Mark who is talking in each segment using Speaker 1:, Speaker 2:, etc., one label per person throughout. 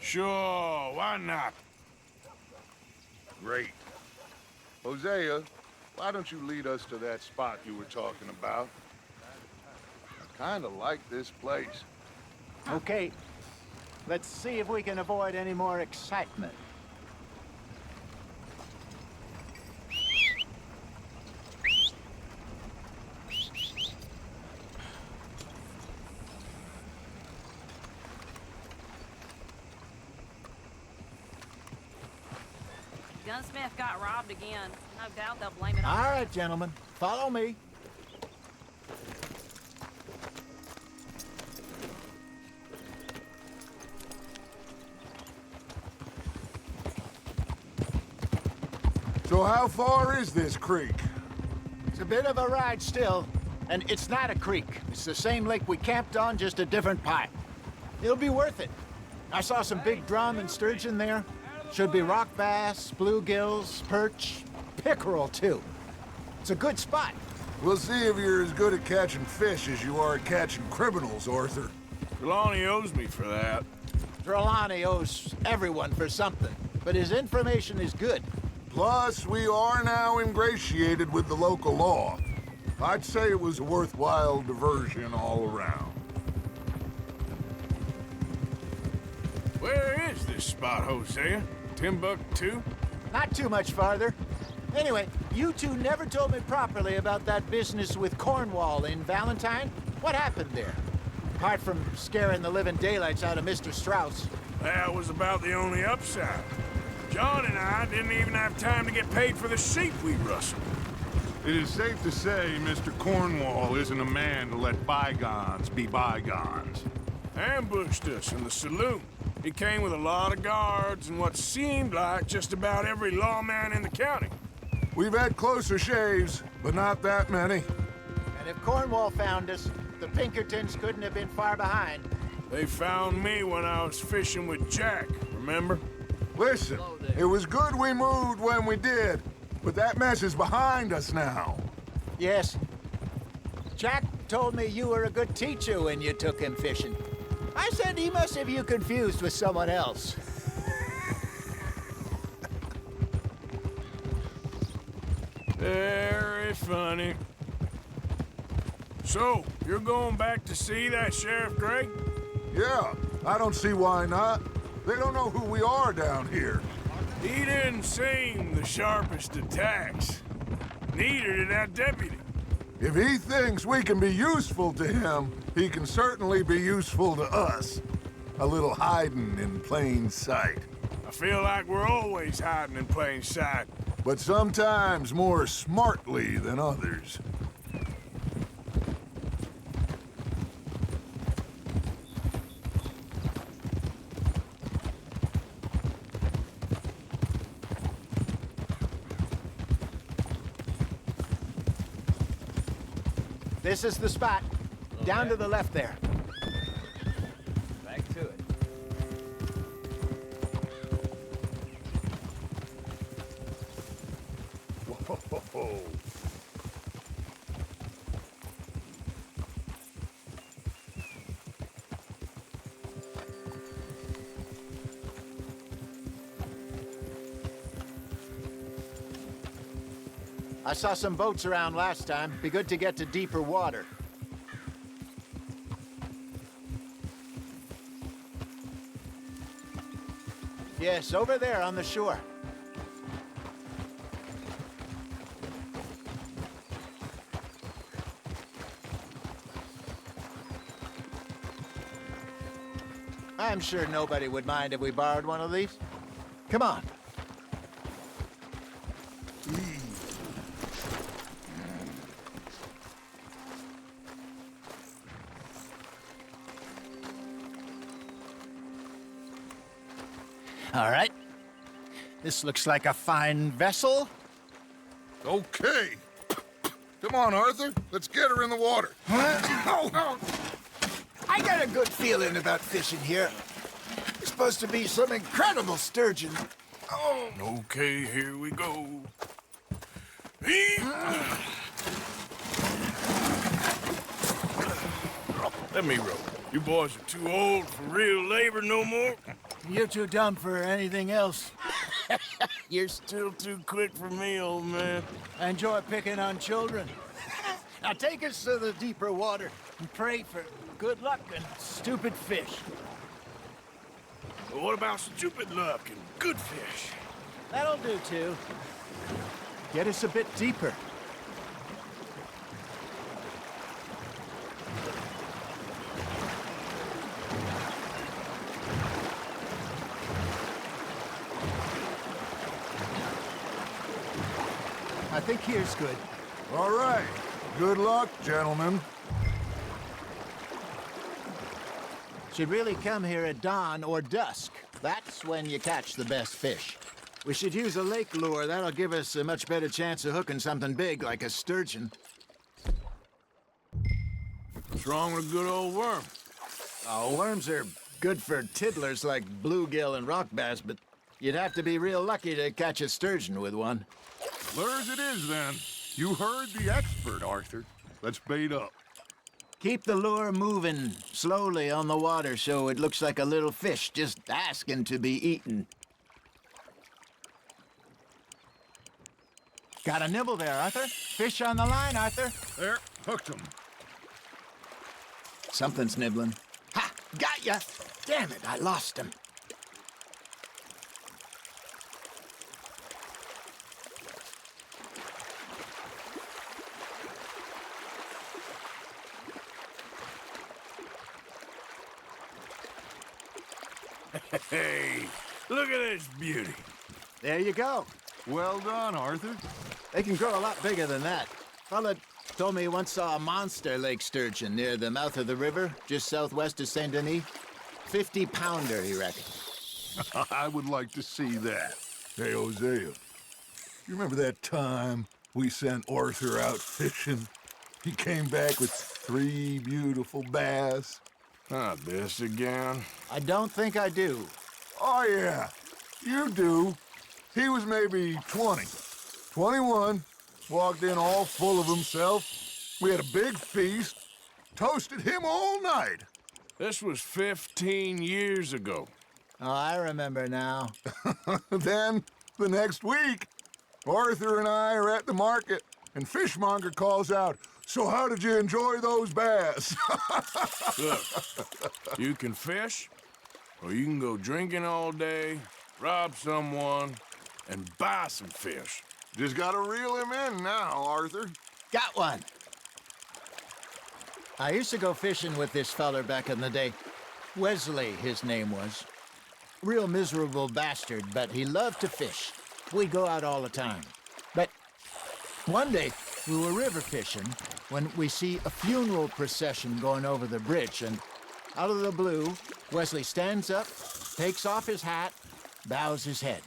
Speaker 1: Sure, why not?
Speaker 2: Great. Hosea, why don't you lead us to that spot you were talking about? I kinda like this place.
Speaker 3: Okay, let's see if we can avoid any more excitement.
Speaker 4: Gunsmith got robbed again. No doubt they'll blame it on
Speaker 3: All right, gentlemen, follow me.
Speaker 2: So how far is this creek?
Speaker 3: It's a bit of a ride still, and it's not a creek. It's the same lake we camped on, just a different pipe. It'll be worth it. I saw some big drum and sturgeon there. Should be rock bass, bluegills, perch, pickerel too. It's a good spot.
Speaker 2: We'll see if you're as good at catching fish as you are at catching criminals, Arthur.
Speaker 1: Trelawney owes me for that.
Speaker 3: Trelawney owes everyone for something, but his information is good.
Speaker 2: Plus, we are now ingratiated with the local law. I'd say it was a worthwhile diversion all around.
Speaker 1: Where is this spot, Hosea? Timbuktu?
Speaker 3: Not too much farther. Anyway, you two never told me properly about that business with Cornwall in Valentine. What happened there? Apart from scaring the living daylights out of Mr. Strauss.
Speaker 1: That was about the only upside. John and I didn't even have time to get paid for the sheep we rustled.
Speaker 2: It is safe to say Mr. Cornwall isn't a man to let bygones be bygones.
Speaker 1: Ambushed us in the saloon. He came with a lot of guards and what seemed like just about every lawman in the county.
Speaker 2: We've had closer shaves, but not that many.
Speaker 3: And if Cornwall found us, the Pinkertons couldn't have been far behind.
Speaker 1: They found me when I was fishing with Jack, remember?
Speaker 2: Listen, it was good we moved when we did, but that mess is behind us now.
Speaker 3: Yes. Jack told me you were a good teacher when you took him fishing. I said he must have you confused with someone else.
Speaker 1: Very funny. So, you're going back to see that Sheriff Gregg?
Speaker 2: Yeah, I don't see why not. They don't know who we are down here.
Speaker 1: He didn't seem the sharpest attacks. Neither did that deputy.
Speaker 2: If he thinks we can be useful to him, he can certainly be useful to us. A little hiding in plain sight.
Speaker 1: I feel like we're always hiding in plain sight.
Speaker 2: But sometimes more smartly than others.
Speaker 3: This is the spot. Down to the left there.
Speaker 5: Back to it.
Speaker 2: Whoa.
Speaker 3: I saw some boats around last time. Be good to get to deeper water. Yes, over there on the shore. I'm sure nobody would mind if we borrowed one of these. Come on. All right. This looks like a fine vessel.
Speaker 2: Okay. Come on, Arthur. Let's get her in the water.
Speaker 3: I got a good feeling about fishing here. There's supposed to be some incredible sturgeon.
Speaker 2: Oh.
Speaker 1: Okay, here we go. Let me row. You boys are too old for real labor no more.
Speaker 3: You're too dumb for anything else.
Speaker 1: You're still too quick for me, old man.
Speaker 3: I enjoy picking on children. Now take us to the deeper water and pray for good luck and stupid fish.
Speaker 1: But what about stupid luck and good fish?
Speaker 3: That'll do, too. Get us a bit deeper. I think here's good.
Speaker 2: All right. Good luck, gentlemen.
Speaker 3: Should really come here at dawn or dusk. That's when you catch the best fish. We should use a lake lure. That'll give us a much better chance of hooking something big like a sturgeon.
Speaker 1: What's wrong with a good old worm?
Speaker 3: Oh, worms are good for tiddlers like bluegill and rock bass, but you'd have to be real lucky to catch a sturgeon with one.
Speaker 2: Lures it is, then. You heard the expert, Arthur. Let's bait up.
Speaker 3: Keep the lure moving slowly on the water so it looks like a little fish just asking to be eaten. Got a nibble there, Arthur. Fish on the line, Arthur.
Speaker 2: There, hooked him.
Speaker 3: Something's nibbling. Ha! Got ya! Damn it, I lost him.
Speaker 1: Hey, look at this beauty.
Speaker 3: There you go.
Speaker 2: Well done, Arthur.
Speaker 3: They can grow a lot bigger than that. Fella told me he once saw a monster lake sturgeon near the mouth of the river, just southwest of Saint Denis. 50-pounder, he reckoned.
Speaker 2: I would like to see that. Hey, Hosea, you remember that time we sent Arthur out fishing? He came back with 3 beautiful bass.
Speaker 1: Not this again.
Speaker 3: I don't think I do.
Speaker 2: Oh, yeah, you do. He was maybe 20, 21, walked in all full of himself. We had a big feast, toasted him all night.
Speaker 1: This was 15 years ago.
Speaker 3: Oh, I remember now.
Speaker 2: Then, the next week, Arthur and I are at the market, and Fishmonger calls out, "So how did you enjoy those bass?"
Speaker 1: Look, you can fish, or you can go drinking all day, rob someone, and buy some fish.
Speaker 2: Just gotta reel him in now, Arthur.
Speaker 3: Got one. I used to go fishing with this feller back in the day. Wesley, his name was. Real miserable bastard, but he loved to fish. We'd go out all the time. But one day, we were river fishing when we see a funeral procession going over the bridge, and out of the blue, Wesley stands up, takes off his hat, bows his head.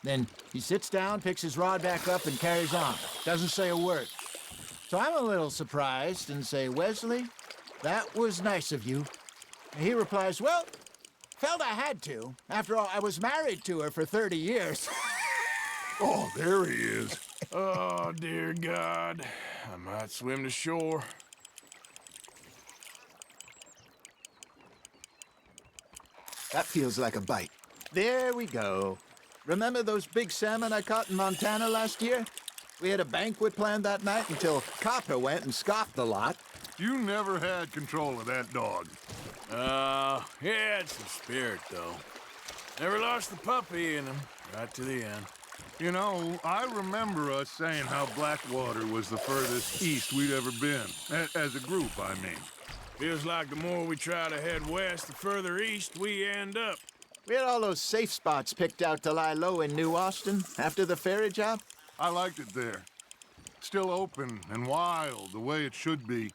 Speaker 3: Then he sits down, picks his rod back up, and carries on. Doesn't say a word. So I'm a little surprised and say, "Wesley, that was nice of you." And he replies, "Well, felt I had to. After all, I was married to her for 30 years.
Speaker 2: Oh, there he is.
Speaker 1: Oh, dear God. I might swim to shore.
Speaker 3: That feels like a bite. There we go. Remember those big salmon I caught in Montana last year? We had a banquet planned that night until Copper went and scoffed the lot.
Speaker 2: You never had control of that dog.
Speaker 1: He had some spirit, though. Never lost the puppy in him, right to the end.
Speaker 2: You know, I remember us saying how Blackwater was the furthest east we'd ever been. As a group, I mean.
Speaker 1: Feels like the more we try to head west, the further east we end up.
Speaker 3: We had all those safe spots picked out to lie low in New Austin after the ferry job.
Speaker 2: I liked it there. Still open and wild, the way it should be.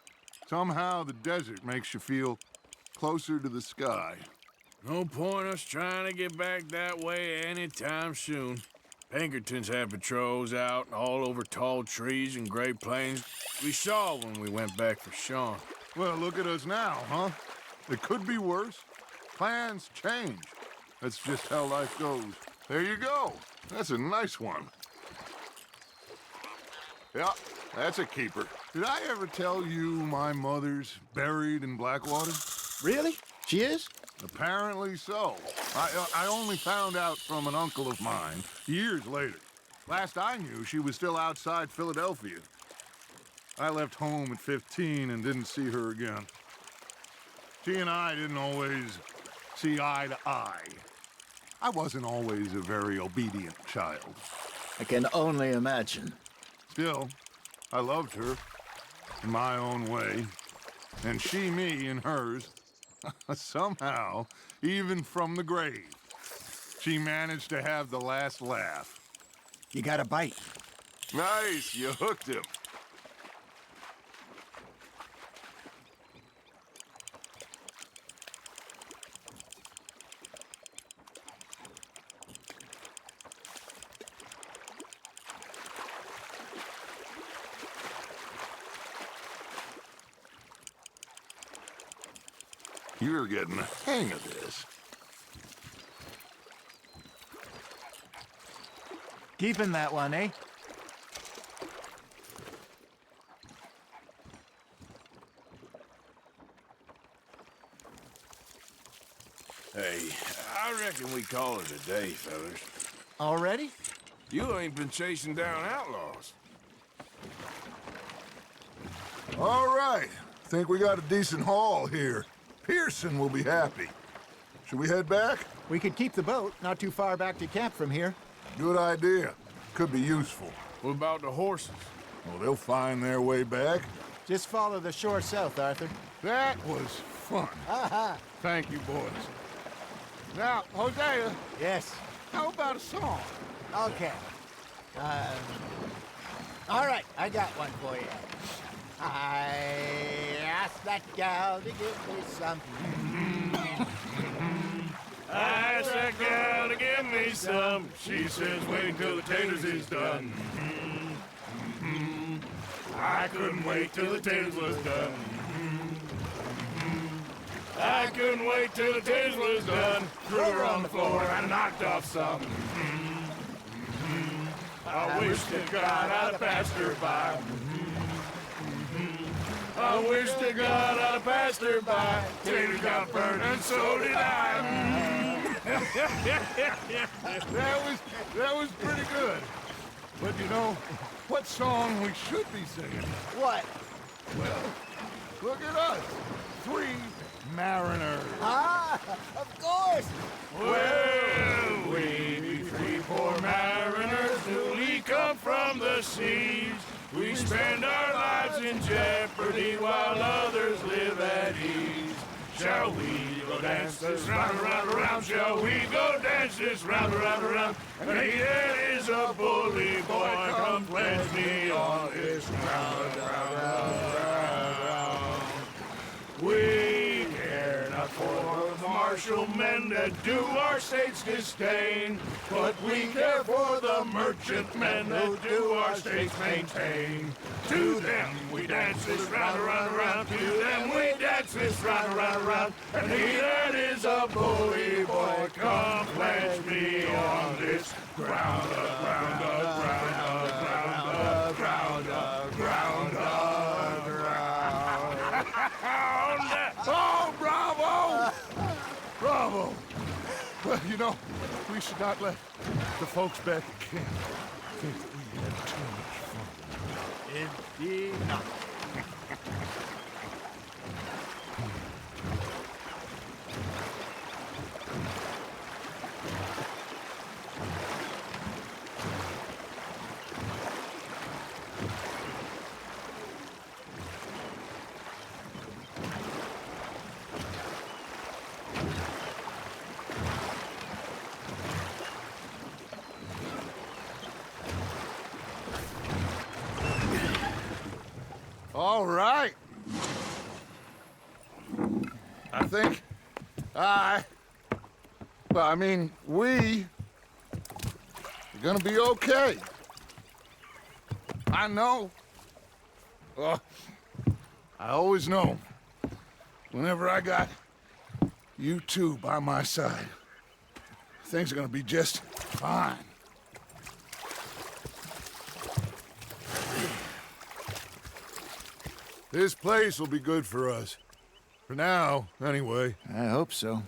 Speaker 2: Somehow the desert makes you feel closer to the sky.
Speaker 1: No point us trying to get back that way anytime soon. Pinkertons had patrols out all over tall trees and Great Plains. We saw when we went back for Sean.
Speaker 2: Well, look at us now, huh? It could be worse. Plans change. That's just how life goes. There you go. That's a nice one. Yeah, that's a keeper. Did I ever tell you my mother's buried in Blackwater?
Speaker 3: Really? She is?
Speaker 2: Apparently so. I only found out from an uncle of mine years later. Last I knew, she was still outside Philadelphia. I left home at 15 and didn't see her again. She and I didn't always see eye to eye. I wasn't always a very obedient child.
Speaker 3: I can only imagine.
Speaker 2: Still, I loved her in my own way, and she me in hers. Somehow, even from the grave, she managed to have the last laugh.
Speaker 3: You got a bite.
Speaker 2: Nice, you hooked him. You're getting the hang of this.
Speaker 3: Keeping that one, eh?
Speaker 1: Hey, I reckon we call it a day, fellas.
Speaker 3: Already?
Speaker 1: You ain't been chasing down outlaws.
Speaker 2: All right. Think we got a decent haul here. Pearson will be happy. Should we head back?
Speaker 3: We could keep the boat not too far back to camp from here.
Speaker 2: Good idea. Could be useful.
Speaker 1: What about the horses?
Speaker 2: Well, they'll find their way back.
Speaker 3: Just follow the shore south, Arthur.
Speaker 2: That was fun. Thank you, boys. Now, Hosea,
Speaker 3: Yes.
Speaker 2: how about a song?
Speaker 3: Okay. All right, I got one for you. I asked that gal to give me some.
Speaker 1: I asked that gal to give me some. She says, wait till the taters is done. I couldn't wait till the taters was done. I couldn't wait till the taters was done. Threw her on the floor and knocked off some. I wish to God I'd have passed her by. I wish to God I'd have passed her by. Taters got burned and so did I.
Speaker 2: That was pretty good. But you know, what song we should be singing?
Speaker 3: What?
Speaker 2: Well, look at us. 3 mariners.
Speaker 3: Ah, of course.
Speaker 1: Well, we be 3 poor mariners newly come from the seas. We spend our lives in jeopardy while others live at ease. Shall we go dance this round, around, around? Shall we go dance this round, around, around? And he that is a bully boy, come pledge me on this round, round, round, round. We care not for the martial men that do our state's disdain, but we care for the merchant men that do our state's maintain. To them we dance this round, around, around. To them we dance this round, around, around. And he that is a bully boy, come pledge me on this ground, ground, ground, ground, ground, ground, ground. Oh, bravo! Bravo! Well, you know, we should not let the folks back at camp think that we had too much fun.
Speaker 3: Indeed not.
Speaker 2: All right. I think we are gonna be okay. I know. Well, I always know. Whenever I got you two by my side, things are gonna be just fine. This place will be good for us. For now, anyway.
Speaker 3: I hope so.